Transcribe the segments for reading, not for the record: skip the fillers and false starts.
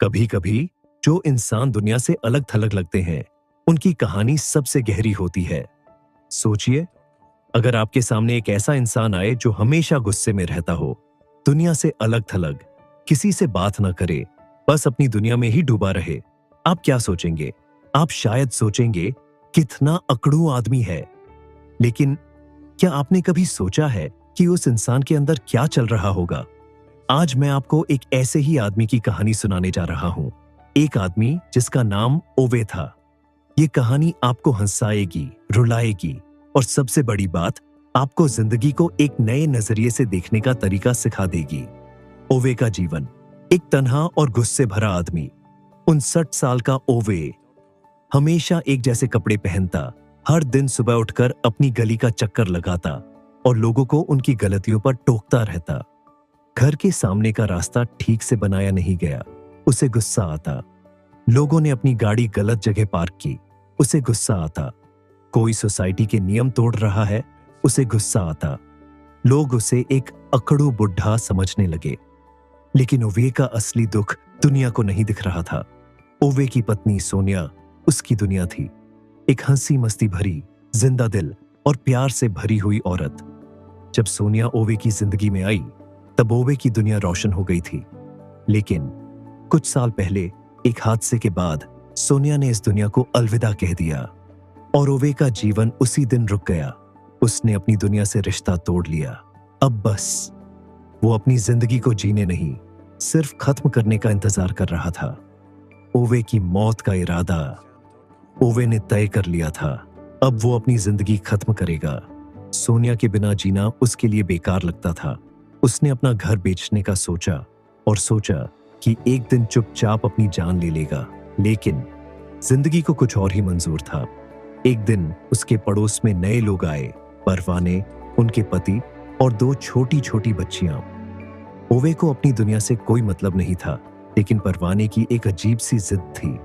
कभी कभी जो इंसान दुनिया से अलग थलग लगते हैं, उनकी कहानी सबसे गहरी होती है। सोचिए, अगर आपके सामने एक ऐसा इंसान आए जो हमेशा गुस्से में रहता हो, दुनिया से अलग थलग, किसी से बात ना करे, बस अपनी दुनिया में ही डूबा रहे, आप क्या सोचेंगे? आप शायद सोचेंगे, कितना अकड़ू आदमी है। लेकिन क्या आपने कभी सोचा है कि उस इंसान के अंदर क्या चल रहा होगा? आज मैं आपको एक ऐसे ही आदमी की कहानी सुनाने जा रहा हूं। एक आदमी जिसका नाम ओवे था। ये कहानी आपको हंसाएगी, रुलाएगी और सबसे बड़ी बात, आपको जिंदगी को एक नए नजरिए से देखने का तरीका सिखा देगी। ओवे का जीवन। एक तन्हा और गुस्से भरा आदमी। 59 साल का ओवे हमेशा एक जैसे कपड़े पहनता, हर दिन सुबह उठकर अपनी गली का चक्कर लगाता और लोगों को उनकी गलतियों पर टोकता रहता। घर के सामने का रास्ता ठीक से बनाया नहीं गया, उसे गुस्सा आता। लोगों ने अपनी गाड़ी गलत जगह पार्क की, उसे गुस्सा आता। कोई सोसाइटी के नियम तोड़ रहा है, उसे गुस्सा आता। लोग उसे एक अकड़ू बुढ़ा समझने लगे। लेकिन ओवे का असली दुख दुनिया को नहीं दिख रहा था। ओवे की पत्नी सोनिया उसकी दुनिया थी। एक हंसी मस्ती भरी, जिंदा दिल और प्यार से भरी हुई औरत। जब सोनिया ओवे की जिंदगी में आई, तब ओवे की दुनिया रोशन हो गई थी। लेकिन कुछ साल पहले एक हादसे के बाद सोनिया ने इस दुनिया को अलविदा कह दिया और ओवे का जीवन उसी दिन रुक गया। उसने अपनी दुनिया से रिश्ता तोड़ लिया। अब बस वो अपनी जिंदगी को जीने नहीं, सिर्फ खत्म करने का इंतजार कर रहा था। ओवे की मौत का इरादा ओवे ने तय कर लिया था। अब वो अपनी जिंदगी खत्म करेगा। सोनिया के बिना जीना उसके लिए बेकार लगता था। उसने अपना घर बेचने का सोचा और सोचा कि एक दिन चुपचाप अपनी जान ले लेगा। लेकिन जिंदगी को कुछ और ही मंजूर था। एक दिन उसके पड़ोस में नए लोग आए, परवाने, उनके पति और 2 छोटी छोटी बच्चियां। ओवे को अपनी दुनिया से कोई मतलब नहीं था, लेकिन परवाने की एक अजीब सी जिद थी।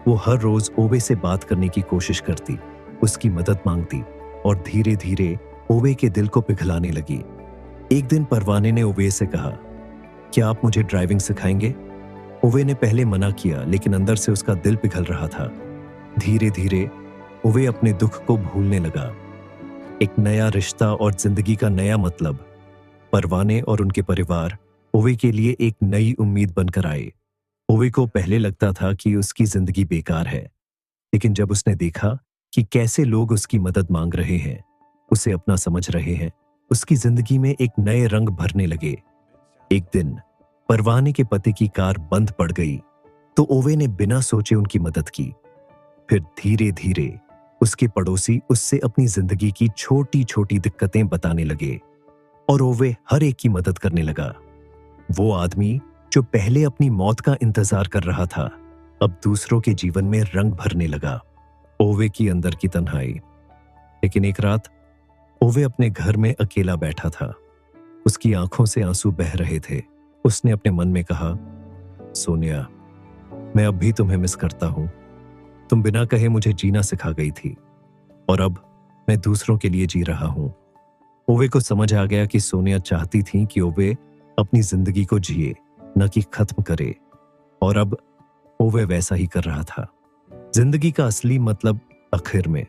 वो हर रोज ओवे से बात करने की कोशिश करती, उसकी मदद मांगती और धीरे धीरे ओवे के दिल को पिघलाने लगी। एक दिन परवाने ने ओवे से कहा, क्या आप मुझे ड्राइविंग सिखाएंगे? ओवे ने पहले मना किया, लेकिन अंदर से उसका दिल पिघल रहा था। धीरे धीरे ओवे अपने दुख को भूलने लगा। एक नया रिश्ता और जिंदगी का नया मतलब। परवाने और उनके परिवार ओवे के लिए एक नई उम्मीद बनकर आए। ओवे को पहले लगता था कि उसकी जिंदगी बेकार है, लेकिन जब उसने देखा कि कैसे लोग उसकी मदद मांग रहे हैं, उसे अपना समझ रहे हैं, उसकी जिंदगी में एक नए रंग भरने लगे। एक दिन परवाने के पति की कार बंद पड़ गई, तो ओवे ने बिना सोचे उनकी मदद की। फिर धीरे धीरे उसके पड़ोसी उससे अपनी जिंदगी की छोटी छोटी दिक्कतें बताने लगे और ओवे हर एक की मदद करने लगा। वो आदमी जो पहले अपनी मौत का इंतजार कर रहा था, अब दूसरों के जीवन में रंग भरने लगा। ओवे की अंदर की तन्हाई। लेकिन एक रात ओवे अपने घर में अकेला बैठा था। उसकी आंखों से आंसू बह रहे थे। उसने अपने मन में कहा, सोनिया, मैं अब भी तुम्हें मिस करता हूं। तुम बिना कहे मुझे जीना सिखा गई थी और अब मैं दूसरों के लिए जी रहा हूं। ओवे को समझ आ गया कि सोनिया चाहती थी कि ओवे अपनी जिंदगी को जिए, न कि खत्म करे, और अब ओवे वैसा ही कर रहा था। जिंदगी का असली मतलब आखिर में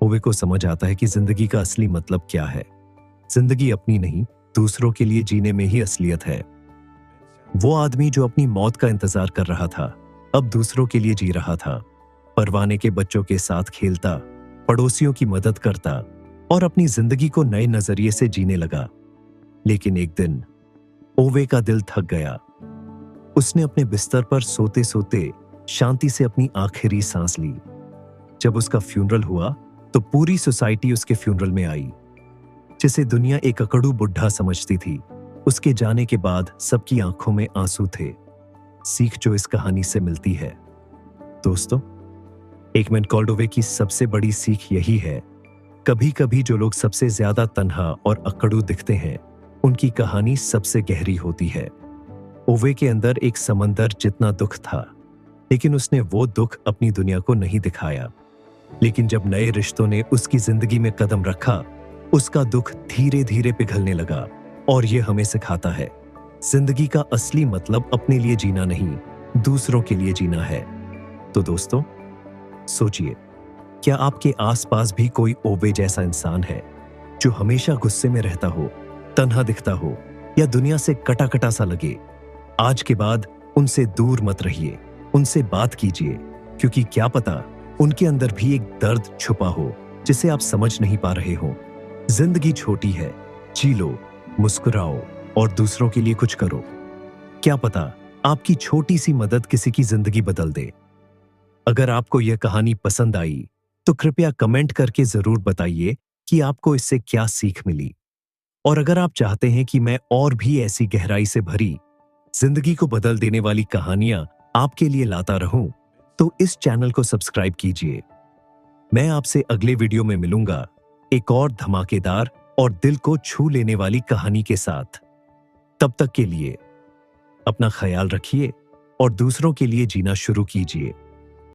ओवे को समझ आता है कि जिंदगी का असली मतलब क्या है। जिंदगी अपनी नहीं, दूसरों के लिए जीने में ही असलियत है। वो आदमी जो अपनी मौत का इंतजार कर रहा था, अब दूसरों के लिए जी रहा था। परवाने के बच्चों के साथ खेलता, पड़ोसियों की मदद करता और अपनी जिंदगी को नए नजरिए से जीने लगा। लेकिन एक दिन ओवे का दिल थक गया। उसने अपने बिस्तर पर सोते सोते शांति से अपनी आखिरी सांस ली। जब उसका फ्यूनरल हुआ, तो पूरी सोसाइटी उसके फ्यूनरल में आई, जिसे दुनिया एक अकड़ू बुढ़ा समझती थी। उसके जाने के बाद सबकी आंखों में आंसू थे। सीख जो इस कहानी से मिलती है, दोस्तों, एक मैन कॉल्ड ओवे की सबसे बड़ी सीख यही है, कभी कभी जो लोग सबसे ज्यादा तन्हा और अकड़ू दिखते हैं, उनकी कहानी सबसे गहरी होती है। ओवे के अंदर एक समंदर जितना दुख था, लेकिन उसने वो दुख अपनी दुनिया को नहीं दिखाया। लेकिन जब नए रिश्तों ने उसकी जिंदगी में कदम रखा, उसका दुख धीरे धीरे पिघलने लगा। और ये हमें सिखाता है, जिंदगी का असली मतलब अपने लिए जीना नहीं, दूसरों के लिए जीना है। तो दोस्तों, सोचिए, क्या आपके आसपास भी कोई ओवे जैसा इंसान है जो हमेशा गुस्से में रहता हो, तन्हा दिखता हो या दुनिया से कटा कटा सा लगे? आज के बाद उनसे दूर मत रहिए, उनसे बात कीजिए, क्योंकि क्या पता उनके अंदर भी एक दर्द छुपा हो जिसे आप समझ नहीं पा रहे हो। जिंदगी छोटी है, जी लो, मुस्कुराओ और दूसरों के लिए कुछ करो। क्या पता आपकी छोटी सी मदद किसी की जिंदगी बदल दे। अगर आपको यह कहानी पसंद आई तो कृपया कमेंट करके जरूर बताइए कि आपको इससे क्या सीख मिली। और अगर आप चाहते हैं कि मैं और भी ऐसी गहराई से भरी, जिंदगी को बदल देने वाली कहानियां आपके लिए लाता रहूं, तो इस चैनल को सब्सक्राइब कीजिए। मैं आपसे अगले वीडियो में मिलूंगा, एक और धमाकेदार और दिल को छू लेने वाली कहानी के साथ। तब तक के लिए अपना ख्याल रखिए और दूसरों के लिए जीना शुरू कीजिए।